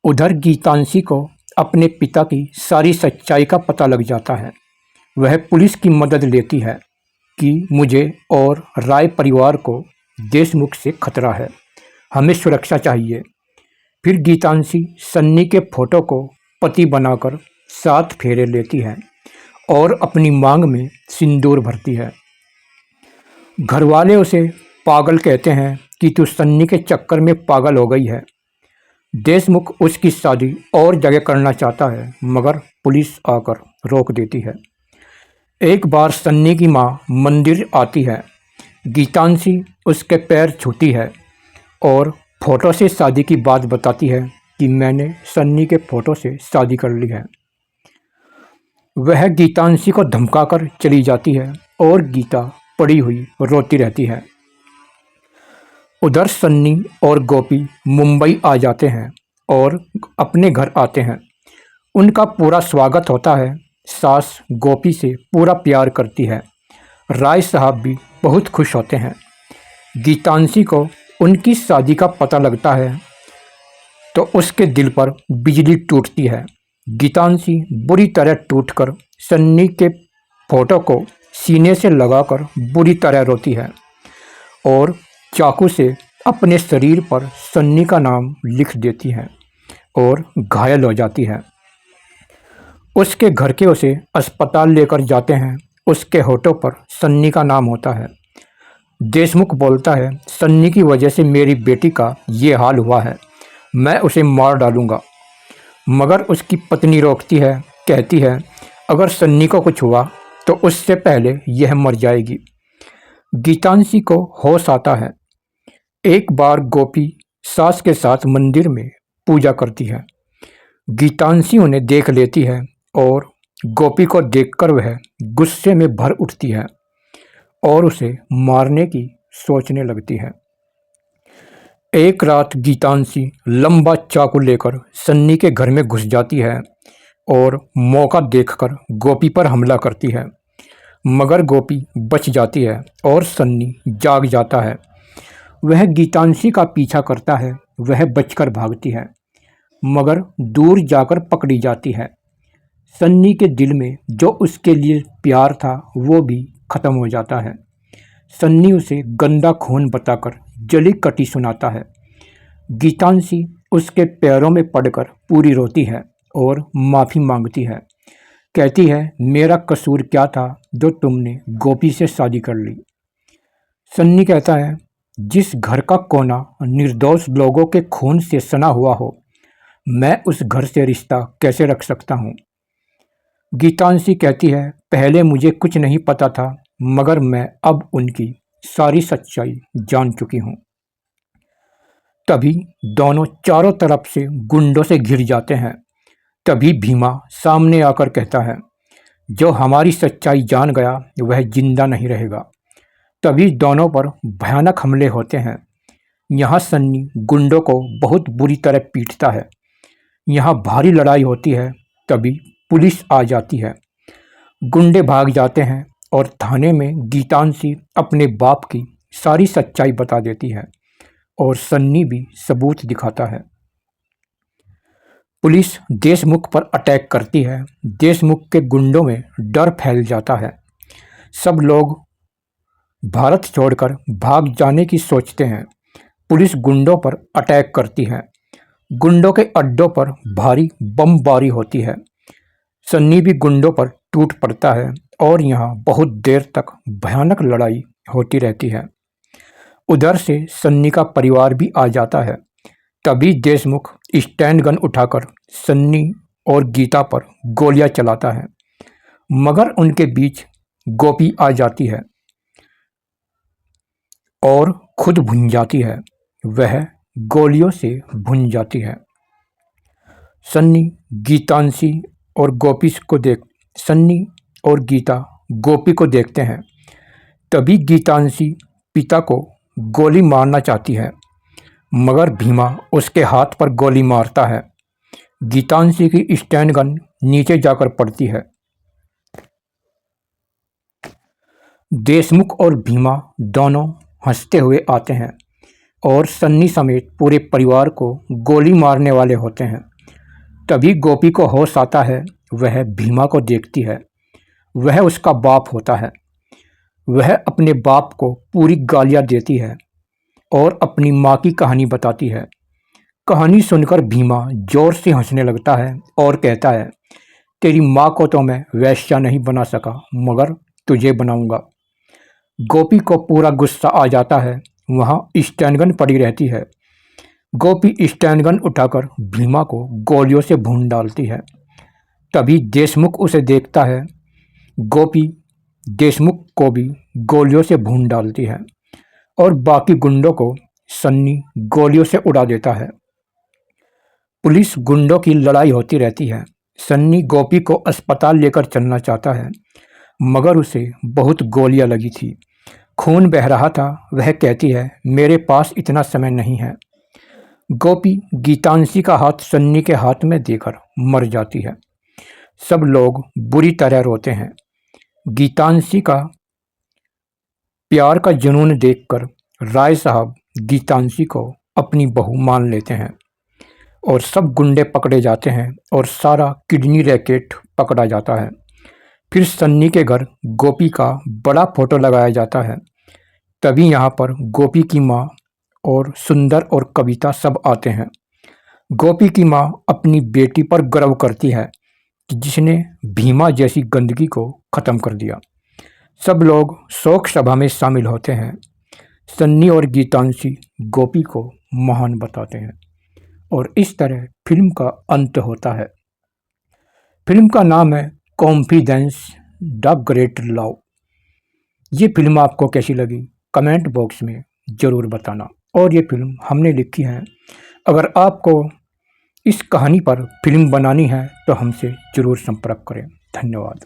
उधर गीतांशी को अपने पिता की सारी सच्चाई का पता लग जाता है। वह पुलिस की मदद लेती है कि मुझे और राय परिवार को देशमुख से खतरा है, हमें सुरक्षा चाहिए। फिर गीतांशी सन्नी के फोटो को पति बनाकर 7 फेरे लेती है और अपनी मांग में सिंदूर भरती है। घरवाले उसे पागल कहते हैं कि तू सन्नी के चक्कर में पागल हो गई है। देशमुख उसकी शादी और जगह करना चाहता है, मगर पुलिस आकर रोक देती है। एक बार सन्नी की माँ मंदिर आती है। गीतांशी उसके पैर छूती है और फोटो से शादी की बात बताती है कि मैंने सन्नी के फोटो से शादी कर ली है। वह गीतांशी को धमकाकर चली जाती है और गीता पड़ी हुई रोती रहती है। उधर सन्नी और गोपी मुंबई आ जाते हैं और अपने घर आते हैं। उनका पूरा स्वागत होता है। सास गोपी से पूरा प्यार करती है। राय साहब भी बहुत खुश होते हैं। गीतांशी को उनकी शादी का पता लगता है तो उसके दिल पर बिजली टूटती है। गीतांशी बुरी तरह टूटकर सन्नी के फोटो को सीने से लगाकर बुरी तरह रोती है और चाकू से अपने शरीर पर सन्नी का नाम लिख देती है और घायल हो जाती है। उसके घर के उसे अस्पताल लेकर जाते हैं। उसके होठों पर सन्नी का नाम होता है। देशमुख बोलता है, सन्नी की वजह से मेरी बेटी का ये हाल हुआ है, मैं उसे मार डालूंगा। मगर उसकी पत्नी रोकती है, कहती है अगर सन्नी को कुछ हुआ तो उससे पहले यह मर जाएगी। गीतांशी को होश आता है। एक बार गोपी सास के साथ मंदिर में पूजा करती है। गीतांशी उन्हें देख लेती है और गोपी को देखकर वह गुस्से में भर उठती है और उसे मारने की सोचने लगती है। एक रात गीतांशी लंबा चाकू लेकर सन्नी के घर में घुस जाती है और मौका देखकर गोपी पर हमला करती है, मगर गोपी बच जाती है और सन्नी जाग जाता है। वह गीतांशी का पीछा करता है। वह बचकर भागती है, मगर दूर जाकर पकड़ी जाती है। सन्नी के दिल में जो उसके लिए प्यार था वो भी खत्म हो जाता है। सन्नी उसे गंदा खून बताकर जली कटी सुनाता है। गीतांशी उसके पैरों में पड़कर पूरी रोती है और माफ़ी मांगती है। कहती है मेरा कसूर क्या था जो तुमने गोपी से शादी कर ली। सन्नी कहता है जिस घर का कोना निर्दोष लोगों के खून से सना हुआ हो, मैं उस घर से रिश्ता कैसे रख सकता हूँ। गीतांशी कहती है पहले मुझे कुछ नहीं पता था, मगर मैं अब उनकी सारी सच्चाई जान चुकी हूँ। तभी दोनों चारों तरफ से गुंडों से घिर जाते हैं। तभी भीमा सामने आकर कहता है जो हमारी सच्चाई जान गया वह जिंदा नहीं रहेगा। तभी दोनों पर भयानक हमले होते हैं। यहाँ सन्नी गुंडों को बहुत बुरी तरह पीटता है। यहाँ भारी लड़ाई होती है। तभी पुलिस आ जाती है। गुंडे भाग जाते हैं और थाने में गीतांशी अपने बाप की सारी सच्चाई बता देती है और सन्नी भी सबूत दिखाता है। पुलिस देशमुख पर अटैक करती है। देशमुख के गुंडों में डर फैल जाता है। सब लोग भारत छोड़कर भाग जाने की सोचते हैं। पुलिस गुंडों पर अटैक करती है। गुंडों के अड्डों पर भारी बमबारी होती है। सन्नी भी गुंडों पर टूट पड़ता है और यहाँ बहुत देर तक भयानक लड़ाई होती रहती है। उधर से सन्नी का परिवार भी आ जाता है। तभी देशमुख स्टैंड गन उठाकर सन्नी और गीता पर गोलियां चलाता है, मगर उनके बीच गोपी आ जाती है और खुद भुन जाती है। वह गोलियों से भुन जाती है। सन्नी और गीता गोपी को देखते हैं। तभी गीतांशी पिता को गोली मारना चाहती है, मगर भीमा उसके हाथ पर गोली मारता है। गीतांशी की स्टैंड गन नीचे जाकर पड़ती है। देशमुख और भीमा दोनों हंसते हुए आते हैं और सन्नी समेत पूरे परिवार को गोली मारने वाले होते हैं। तभी गोपी को होश आता है। वह भीमा को देखती है। वह उसका बाप होता है। वह अपने बाप को पूरी गालियाँ देती है और अपनी माँ की कहानी बताती है। कहानी सुनकर भीमा जोर से हंसने लगता है और कहता है, तेरी माँ को तो मैं वैश्या नहीं बना सका, मगर तुझे बनाऊंगा। गोपी को पूरा गुस्सा आ जाता है। वहाँ स्टैंड पड़ी रहती है। गोपी स्टैंड उठाकर भीमा को गोलियों से भून डालती है। तभी देशमुख उसे देखता है। गोपी देशमुख को भी गोलियों से भून डालती है और बाकी गुंडों को सन्नी गोलियों से उड़ा देता है। पुलिस गुंडों की लड़ाई होती रहती है। सन्नी गोपी को अस्पताल लेकर चलना चाहता है, मगर उसे बहुत गोलियां लगी थी। खून बह रहा था। वह कहती है, मेरे पास इतना समय नहीं है। गोपी गीतांशी का हाथ सन्नी के हाथ में देकर मर जाती है। सब लोग बुरी तरह रोते हैं। गीतांशी का प्यार का जुनून देखकर राय साहब गीतांशी को अपनी बहू मान लेते हैं और सब गुंडे पकड़े जाते हैं और सारा किडनी रैकेट पकड़ा जाता है। फिर सन्नी के घर गोपी का बड़ा फोटो लगाया जाता है। तभी यहाँ पर गोपी की माँ और सुंदर और कविता सब आते हैं। गोपी की माँ अपनी बेटी पर गर्व करती है कि जिसने भीमा जैसी गंदगी को ख़त्म कर दिया। सब लोग शोक सभा में शामिल होते हैं। सन्नी और गीतांशी गोपी को महान बताते हैं और इस तरह फिल्म का अंत होता है। फिल्म का नाम है कॉन्फिडेंस द ग्रेट लव। ये फिल्म आपको कैसी लगी कमेंट बॉक्स में ज़रूर बताना। और ये फिल्म हमने लिखी है। अगर आपको इस कहानी पर फिल्म बनानी है तो हमसे ज़रूर संपर्क करें। धन्यवाद।